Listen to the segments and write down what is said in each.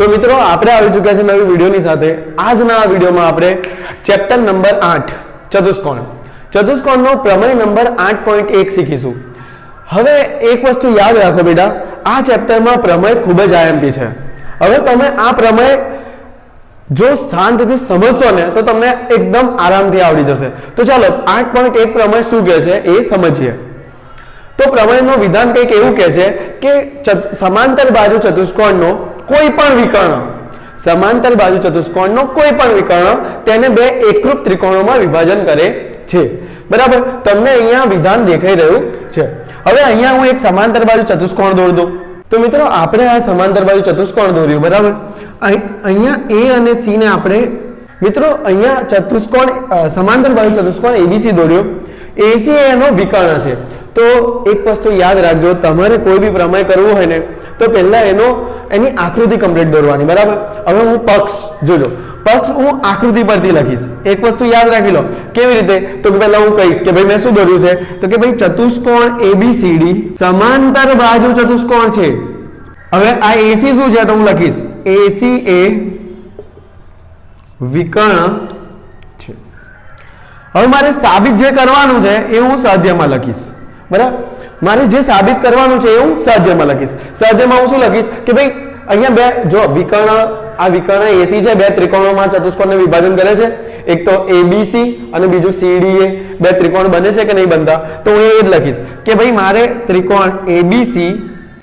તો મિત્રો આપણે આવી ચૂક્યા છે નવી વિડીયોની સાથે. આજના આ વિડીયોમાં આપણે ચેપ્ટર નંબર 8 ચતુષ્કોણનો પ્રમેય નંબર 8.1 શીખીશું. હવે એક વસ્તુ યાદ રાખો બેટા, આ ચેપ્ટરમાં પ્રમેય ખૂબ જ આઈએમપી છે. હવે તમે આ પ્રમેય જો શાંતિથી સમજશો ને તો તમને એકદમ આરામથી આવડી જશે. તો ચાલો 8.1 પ્રમેય શું કહે છે એ સમજીએ. તો પ્રમેયનું વિધાન કંઈક એવું કહે છે કે સમાંતર બાજુ ચતુષ્કોણનો કોઈ પણ વિકર્ણ, સમાંતર બાજુ ચતુષ્કોણનો કોઈ પણ વિકર્ણ તેને બે એકરૂપ ત્રિકોણોમાં વિભાજન કરે છે. બરાબર, તમને અહીંયા વિધાન દેખાઈ રહ્યું છે. હવે અહીંયા હું એક સમાંતર બાજુ ચતુષ્કોણ દોરી દઉં. તો મિત્રો આપણે આ સમાંતર બાજુ ચતુષ્કોણ દોર્યું. બરાબર, અહીંયા A અને C ને આપણે મિત્રો અહીંયા ચતુષ્કોણ સમાંતર બાજુ ચતુષ્કોણ ABC દોર્યો. AC એનો વિકર્ણ છે. તો એક વસ્તુ યાદ રાખજો, તમારે કોઈ બી પ્રમેય કરવું હોય ને તો પહેલા એની આકૃતિ કમ્પ્લીટ દોરવાની. બરાબર, હવે હું પક્ષ જોજો, પક્ષ હું આકૃતિ પરથી લખીશ. એક વસ્તુ યાદ રાખી લો. કેવી રીતે? તો પહેલા હું કહીશ કે ભાઈ મેં શું દોર્યું છે, તો કે ભાઈ ચતુષ્કોણ ABCD સમાંતર બાજુ ચતુષ્કોણ છે. હવે આ AC શું છે તો હું લખીશ AC એ વિકર્ણ છે. હવે મારે સાબિત જે કરવાનું છે એ હું સાધ્યમાં લખીશ. બરાબર, મારે જે સાબિત કરવાનું છે એ હું સાધ્યમાં લખીશ. સાધ્યમાં હું શું લખીશ કે ભાઈ અહીંયા બે જો વિકર્ણ, આ વિકર્ણ AC છે, બે ત્રિકોણોમાં ચતુષ્કોણને વિભાજન કરે છે. એક તો ABC અને બીજું CDA. બે ત્રિકોણ બને છે કે નહીં બનતા? તો હું એ જ લખીશ કે ભાઈ મારે ત્રિકોણ ABC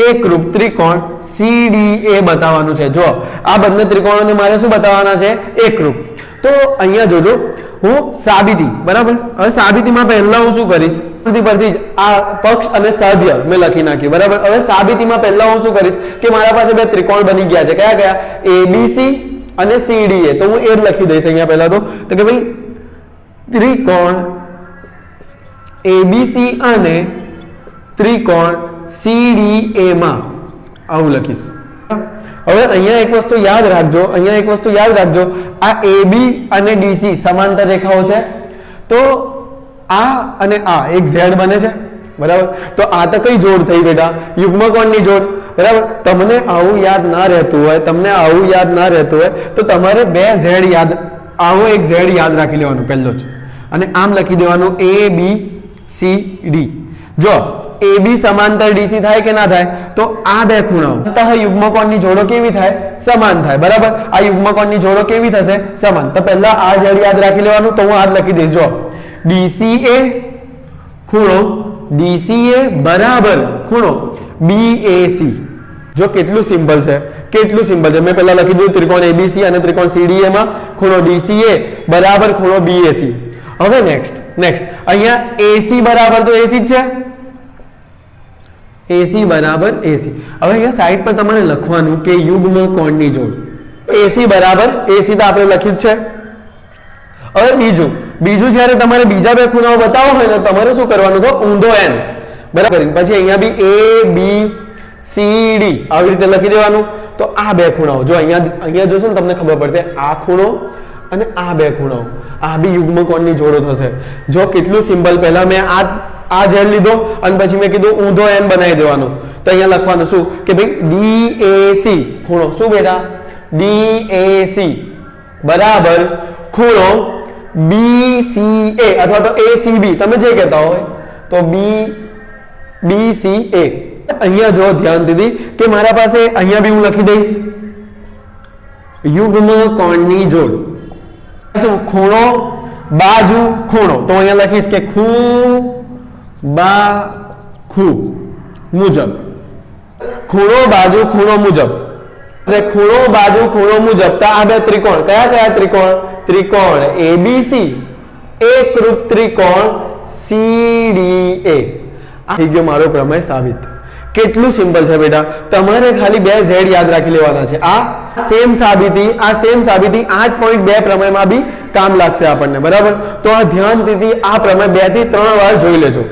એકરૂપ ત્રિકોણ CDA બતાવવાનું છે. જો આ બંને ત્રિકોણોને મારે શું બતાવવાના છે? એકરૂપ. તો અહીંયા જોજો હું સાબિતી. બરાબર, હવે સાબિતીમાં પહેલા હું શું કરીશ, પરથી જ આ પક્ષ અને સાધ્ય મેં લખી નાખ્યું. બરાબર, હવે સાબિતીમાં પહેલા હું શું કરીશ કે મારા પાસે બે ત્રિકોણ બની ગયા છે. કયા કયા? ABC અને CDA. તો હું એ જ લખી દઈશ અહીંયા પહેલા તો કે ભાઈ ત્રિકોણ ABC અને ત્રિકોણ CDA માં આવું લખીશ. હવે અહીંયા એક વસ્તુ યાદ રાખજો, આ AB અને DC સમાંતર રેખાઓ છે. તો આ અને આ એક Z બને છે. બરાબર, તો આ તો કઈ જોડ થઈ બેટા? યુગ્મકોણની જોડ. બરાબર, તમને આવું યાદ ના રહેતું હોય તો તમારે બે Z યાદ, આવો એક Z યાદ રાખી લેવાનું પહેલો જ, અને આમ લખી દેવાનું ABCD. જો AB સમાંતર DC થાય કે ના થાય? તો આ બે ખૂણાઓ અંતઃ યુગ્મકોણની જોડો કેવી થાય? સમાન થાય. બરાબર, આ યુગ્મકોણની જોડો કેવી થશે? સમાન. તો પહેલા આ Z યાદ રાખી લેવાનું. તો હું આ લખી દઈશ. જો DCA ખૂણો DCA બરાબર ખૂણો BAC. જો કેટલું સિમ્પલ છે, મેં પહેલા લખી દીધું ત્રિકોણ ABC અને ત્રિકોણ CDA માં ખૂણો DCA બરાબર ખૂણો BAC. હવે નેક્સ્ટ અહીંયા AC બરાબર તો AC જ છે, AC બરાબર AC. હવે અહીંયા સાઈડ પર તમારે લખવાનું કે યુગ્મકોણની જોડ. AC બરાબર AC તો આપણે લખ્યું જ છે. હવે બીજું જ્યારે તમારે બીજા બે ખૂણાઓ બતાવો હોય ને તમારે શું કરવાનું? તો ઊંધો N. બરાબર, પછી અહીંયા બી ABCD આવી રીતે લખી દેવાનું. તો આ બે ખૂણાઓ જો અહીંયા જોશો ને તમને ખબર પડશે, આ ખૂણો અને આ બે ખૂણાઓ, આ બી યુગ્મકોણની જોડો થશે. જો કેટલું સિમ્પલ, પહેલા મેં આ Z લીધો અને પછી મેં કીધું ઊંધો N બનાવી દેવાનું. તો અહીંયા લખવાનું શું કે ભાઈ DAC ખૂણો શું બેટા? DAC બરાબર ખૂણો BCA અથવા તો ACB, તમે જે કહેતા હોય તો BCA. અહીંયા જો ધ્યાન દીધી કે મારા પાસે અહીંયા બી હું લખી દઈશ યુગ્મકોણની જોડ. ખૂણો બાજુ ખૂણો, તો અહીંયા લખીશ કે ખૂ મુજબ, ખૂણો બાજુ ખૂણો મુજબ. ખૂણો બાજુ ખૂણો મુજબ તો આ બે ત્રિકોણ કયા ત્રિકોણ ABC એકરૂપ ત્રિકોણ CDA. આ થઈ ગયો મારો પ્રમેય સાબિત. કેટલું સિમ્પલ છે બેટા, તમારે ખાલી બે Z યાદ રાખી લેવાના છે. આ સેમ સાબિતી 8.2 પ્રમેયમાં બી કામ લાગશે આપણને. બરાબર, તો આ ધ્યાનથી આ પ્રમેય 2 થી 3 વાર જોઈ લેજો.